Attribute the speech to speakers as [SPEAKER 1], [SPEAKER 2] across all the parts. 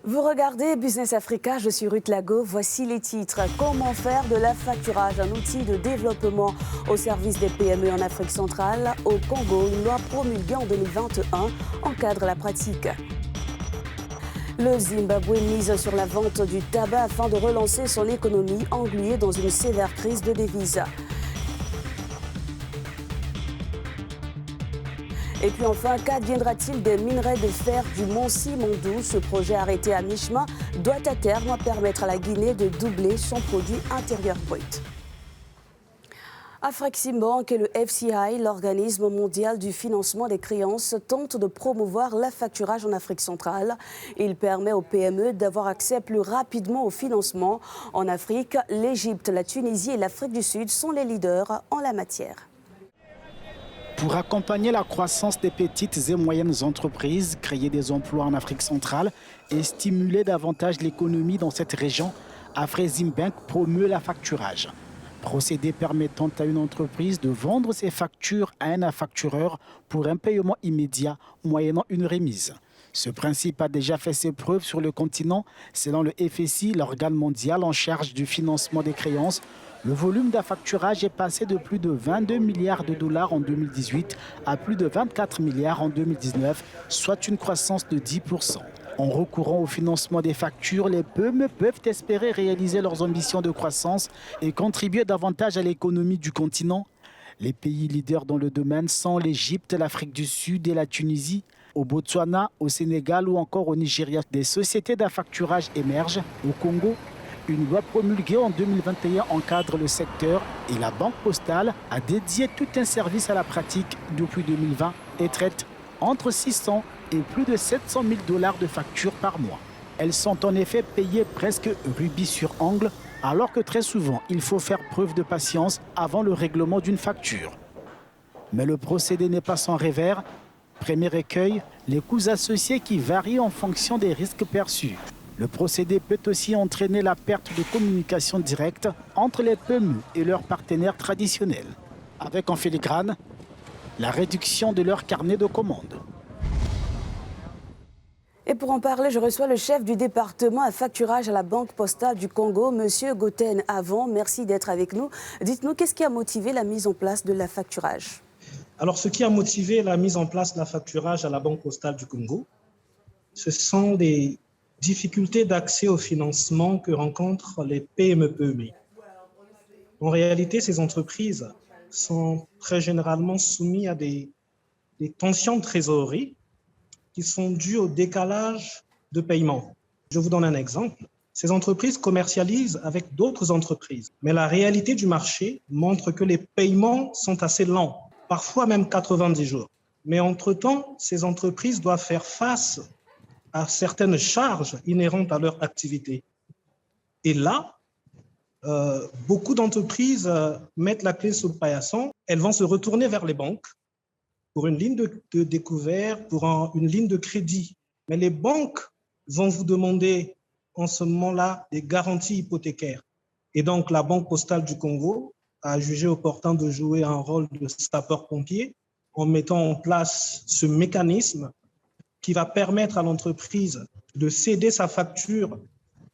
[SPEAKER 1] Vous regardez Business Africa, je suis Ruth Lago. Voici les titres. Comment faire de l'affacturage un outil de développement au service des PME en Afrique centrale? Au Congo, une loi promulguée en 2021 encadre la pratique. Le Zimbabwe mise sur la vente du tabac afin de relancer son économie engluée dans une sévère crise de devises. Et puis enfin, qu'adviendra-t-il des minerais de fer du mont Simandou? Ce projet arrêté à mi-chemin doit à terme permettre à la Guinée de doubler son produit intérieur brut. Afreximbank et le FCI, l'organisme mondial du financement des créances, tentent de promouvoir l'affacturage en Afrique centrale. Il permet aux PME d'avoir accès plus rapidement au financement. En Afrique, l'Égypte, la Tunisie et l'Afrique du Sud sont les leaders en la matière.
[SPEAKER 2] Pour accompagner la croissance des petites et moyennes entreprises, créer des emplois en Afrique centrale et stimuler davantage l'économie dans cette région, Afreximbank promeut l'affacturage. Procédé permettant à une entreprise de vendre ses factures à un affactureur pour un paiement immédiat moyennant une remise. Ce principe a déjà fait ses preuves sur le continent. Selon le FSI, l'organe mondial en charge du financement des créances, le volume d'affacturage est passé de plus de 22 milliards de dollars en 2018 à plus de 24 milliards en 2019, soit une croissance de 10%. En recourant au financement des factures, les PME peuvent espérer réaliser leurs ambitions de croissance et contribuer davantage à l'économie du continent. Les pays leaders dans le domaine sont l'Égypte, l'Afrique du Sud et la Tunisie. Au Botswana, au Sénégal ou encore au Nigeria, des sociétés d'affacturage émergent. Au Congo, une loi promulguée en 2021 encadre le secteur et la Banque postale a dédié tout un service à la pratique depuis 2020 et traite entre 600 et plus de 700 000 dollars de factures par mois. Elles sont en effet payées presque rubis sur ongle, alors que très souvent, il faut faire preuve de patience avant le règlement d'une facture. Mais le procédé n'est pas sans revers. Premier écueil, les coûts associés qui varient en fonction des risques perçus. Le procédé peut aussi entraîner la perte de communication directe entre les PME et leurs partenaires traditionnels, avec en filigrane la réduction de leur carnet de commandes.
[SPEAKER 1] Et pour en parler, je reçois le chef du département à facturage à la Banque postale du Congo, M. Goten Avant. Merci d'être avec nous. Dites-nous, qu'est-ce qui a motivé la mise en place de l'affacturage?
[SPEAKER 3] Alors, ce qui a motivé la mise en place de l'affacturage à la Banque postale du Congo, ce sont des difficultés d'accès au financement que rencontrent les PME-PMI. En réalité, ces entreprises sont très généralement soumises à des tensions de trésorerie qui sont dues au décalage de paiement. Je vous donne un exemple. Ces entreprises commercialisent avec d'autres entreprises, mais la réalité du marché montre que les paiements sont assez lents, parfois même 90 jours. Mais entre-temps, ces entreprises doivent faire face à certaines charges inhérentes à leur activité. Et là, beaucoup d'entreprises mettent la clé sous le paillasson. Elles vont se retourner vers les banques pour une ligne de découvert, pour une ligne de crédit. Mais les banques vont vous demander en ce moment-là des garanties hypothécaires. Et donc, la Banque postale du Congo a jugé opportun de jouer un rôle de sapeur-pompier en mettant en place ce mécanisme qui va permettre à l'entreprise de céder sa facture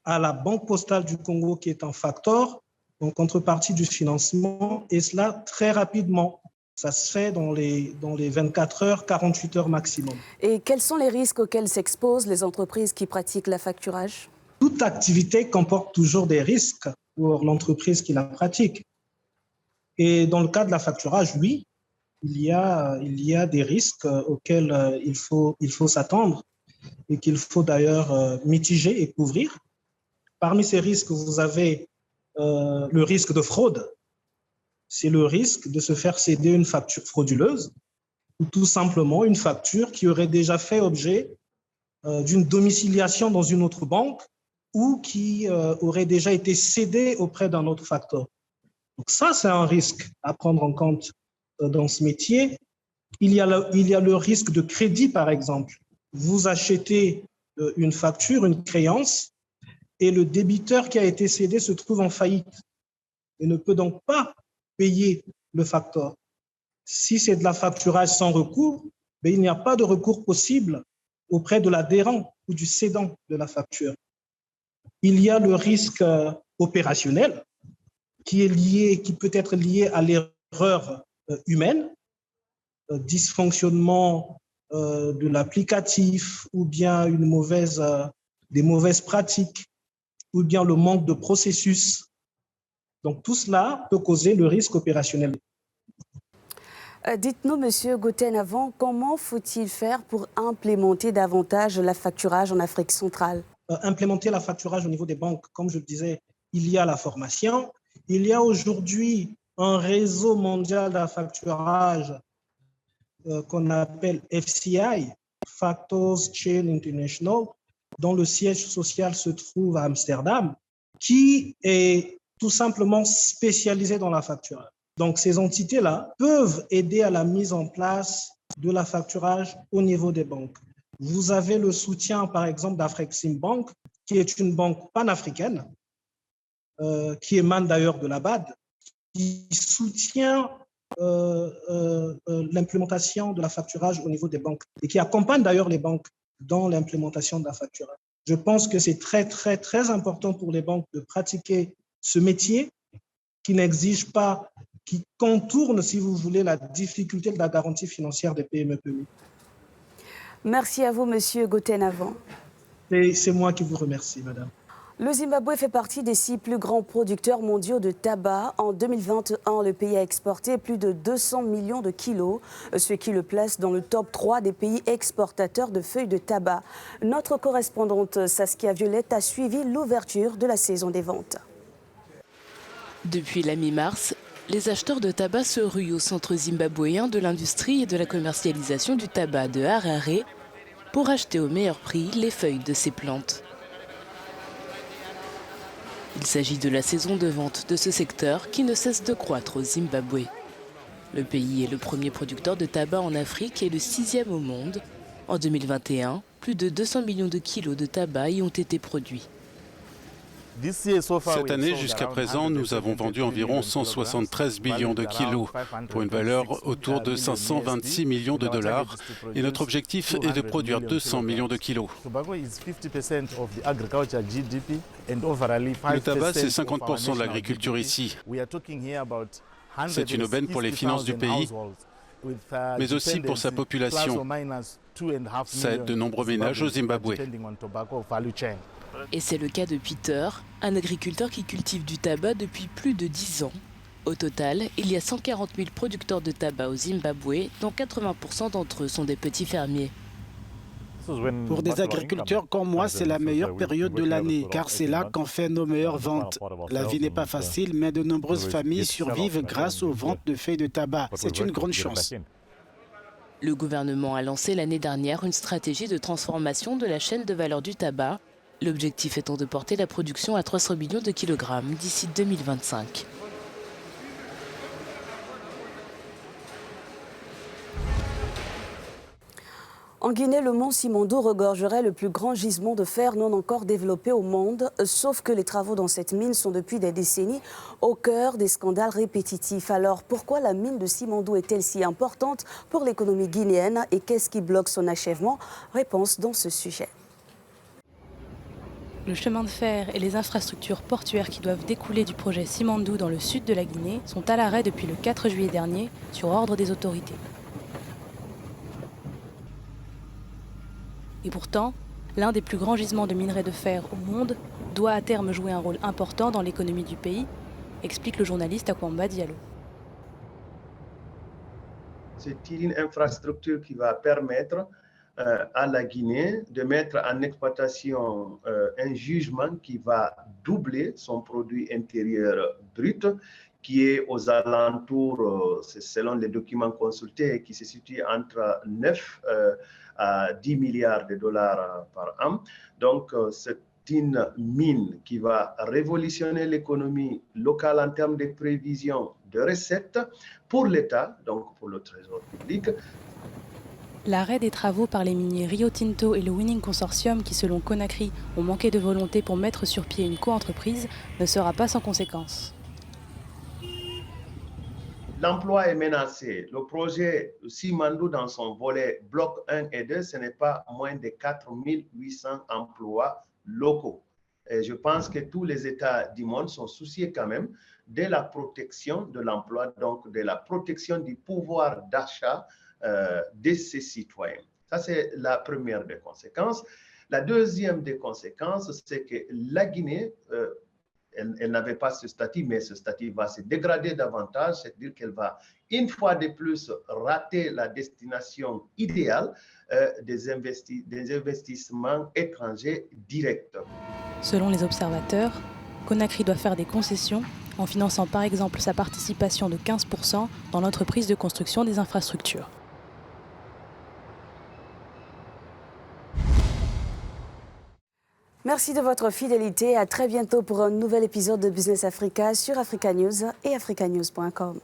[SPEAKER 3] à la Banque postale du Congo, qui est un facteur, en contrepartie du financement, et cela très rapidement. Ça se fait dans les 24 heures, 48 heures maximum.
[SPEAKER 1] Et quels sont les risques auxquels s'exposent les entreprises qui pratiquent l'affacturage?
[SPEAKER 3] Toute activité comporte toujours des risques pour l'entreprise qui la pratique. Et dans le cas de l'affacturage, oui, il y a des risques auxquels il faut s'attendre et qu'il faut d'ailleurs mitiger et couvrir. Parmi ces risques, vous avez le risque de fraude. C'est le risque de se faire céder une facture frauduleuse ou tout simplement une facture qui aurait déjà fait objet d'une domiciliation dans une autre banque ou qui aurait déjà été cédée auprès d'un autre facteur. Donc ça, c'est un risque à prendre en compte dans ce métier. Il y a le risque de crédit, par exemple. Vous achetez une facture, une créance, et le débiteur qui a été cédé se trouve en faillite et ne peut donc pas payer le facteur. Si c'est de la facturage sans recours, mais il n'y a pas de recours possible auprès de l'adhérent ou du cédant de la facture. Il y a le risque opérationnel qui peut être lié à l'erreur humaine, dysfonctionnement de l'applicatif ou bien des mauvaises pratiques ou bien le manque de processus. Donc tout cela peut causer le risque opérationnel.
[SPEAKER 1] Dites-nous, Monsieur Goten-Avant, comment faut-il faire pour implémenter davantage l'affacturage en Afrique centrale?
[SPEAKER 3] Implémenter l'affacturage au niveau des banques, comme je le disais, il y a la formation. Il y a aujourd'hui un réseau mondial d'affacturage qu'on appelle FCI, Factors Chain International, dont le siège social se trouve à Amsterdam, qui est tout simplement spécialisé dans l'affacturage. Donc, ces entités-là peuvent aider à la mise en place de l'affacturage au niveau des banques. Vous avez le soutien, par exemple, d'Afreximbank, qui est une banque panafricaine, qui émane d'ailleurs de la BAD, qui soutient l'implémentation de l'affacturage au niveau des banques et qui accompagne d'ailleurs les banques dans l'implémentation de l'affacturage. Je pense que c'est très, très, très important pour les banques de pratiquer ce métier qui n'exige pas, qui contourne, si vous voulez, la difficulté de la garantie financière des PME-PMI.
[SPEAKER 1] Merci à vous, Monsieur Goten-Avant.
[SPEAKER 3] C'est moi qui vous remercie, madame.
[SPEAKER 1] Le Zimbabwe fait partie des 6 plus grands producteurs mondiaux de tabac. En 2021, le pays a exporté plus de 200 millions de kilos, ce qui le place dans le top 3 des pays exportateurs de feuilles de tabac. Notre correspondante Saskia Violette a suivi l'ouverture de la saison des ventes.
[SPEAKER 4] Depuis la mi-mars, les acheteurs de tabac se ruent au centre zimbabwéen de l'industrie et de la commercialisation du tabac de Harare pour acheter au meilleur prix les feuilles de ces plantes. Il s'agit de la saison de vente de ce secteur qui ne cesse de croître au Zimbabwe. Le pays est le premier producteur de tabac en Afrique et le 6e au monde. En 2021, plus de 200 millions de kilos de tabac y ont été produits.
[SPEAKER 5] Cette année, jusqu'à présent, nous avons vendu environ 173 millions de kilos pour une valeur autour de 526 millions de dollars et notre objectif est de produire 200 millions de kilos. Le tabac, c'est 50% de l'agriculture ici. C'est une aubaine pour les finances du pays, mais aussi pour sa population. Ça aide de nombreux ménages au Zimbabwe.
[SPEAKER 4] Et c'est le cas de Peter, un agriculteur qui cultive du tabac depuis plus de 10 ans. Au total, il y a 140 000 producteurs de tabac au Zimbabwe, dont 80% d'entre eux sont des petits fermiers.
[SPEAKER 2] Pour des agriculteurs comme moi, c'est la meilleure période de l'année, car c'est là qu'on fait nos meilleures ventes. La vie n'est pas facile, mais de nombreuses familles survivent grâce aux ventes de feuilles de tabac. C'est une grande chance.
[SPEAKER 4] Le gouvernement a lancé l'année dernière une stratégie de transformation de la chaîne de valeur du tabac. L'objectif étant de porter la production à 300 millions de kilogrammes d'ici 2025.
[SPEAKER 1] En Guinée, le mont Simandou regorgerait le plus grand gisement de fer non encore développé au monde, sauf que les travaux dans cette mine sont depuis des décennies au cœur des scandales répétitifs. Alors pourquoi la mine de Simandou est-elle si importante pour l'économie guinéenne et qu'est-ce qui bloque son achèvement? Réponse dans ce sujet.
[SPEAKER 6] Le chemin de fer et les infrastructures portuaires qui doivent découler du projet Simandou dans le sud de la Guinée sont à l'arrêt depuis le 4 juillet dernier sur ordre des autorités. Et pourtant, l'un des plus grands gisements de minerais de fer au monde doit à terme jouer un rôle important dans l'économie du pays, explique le journaliste Akwamba Diallo.
[SPEAKER 7] C'est une infrastructure qui va permettre à la Guinée de mettre en exploitation un gisement qui va doubler son produit intérieur brut, qui est aux alentours, selon les documents consultés, qui se situe entre 9 à 10 milliards de dollars par an. Donc, c'est une mine qui va révolutionner l'économie locale en termes de prévision de recettes pour l'État, donc pour le Trésor public.
[SPEAKER 6] L'arrêt des travaux par les miniers Rio Tinto et le Winning Consortium, qui selon Conakry ont manqué de volonté pour mettre sur pied une co-entreprise, ne sera pas sans conséquences.
[SPEAKER 7] l'emploi est menacé. Le projet Simandou, dans son volet bloc 1 et 2, ce n'est pas moins de 4800 emplois locaux. Et je pense que tous les États du monde sont souciés quand même de la protection de l'emploi, donc de la protection du pouvoir d'achat de ses citoyens. Ça, c'est la première des conséquences. La deuxième des conséquences, c'est que la Guinée, elle n'avait pas ce statut, mais ce statut va se dégrader davantage, c'est-à-dire qu'elle va, une fois de plus, rater la destination idéale des investissements étrangers directs.
[SPEAKER 6] Selon les observateurs, Conakry doit faire des concessions en finançant par exemple sa participation de 15% dans l'entreprise de construction des infrastructures.
[SPEAKER 1] Merci de votre fidélité. À très bientôt pour un nouvel épisode de Business Africa sur Africa News et africanews.com.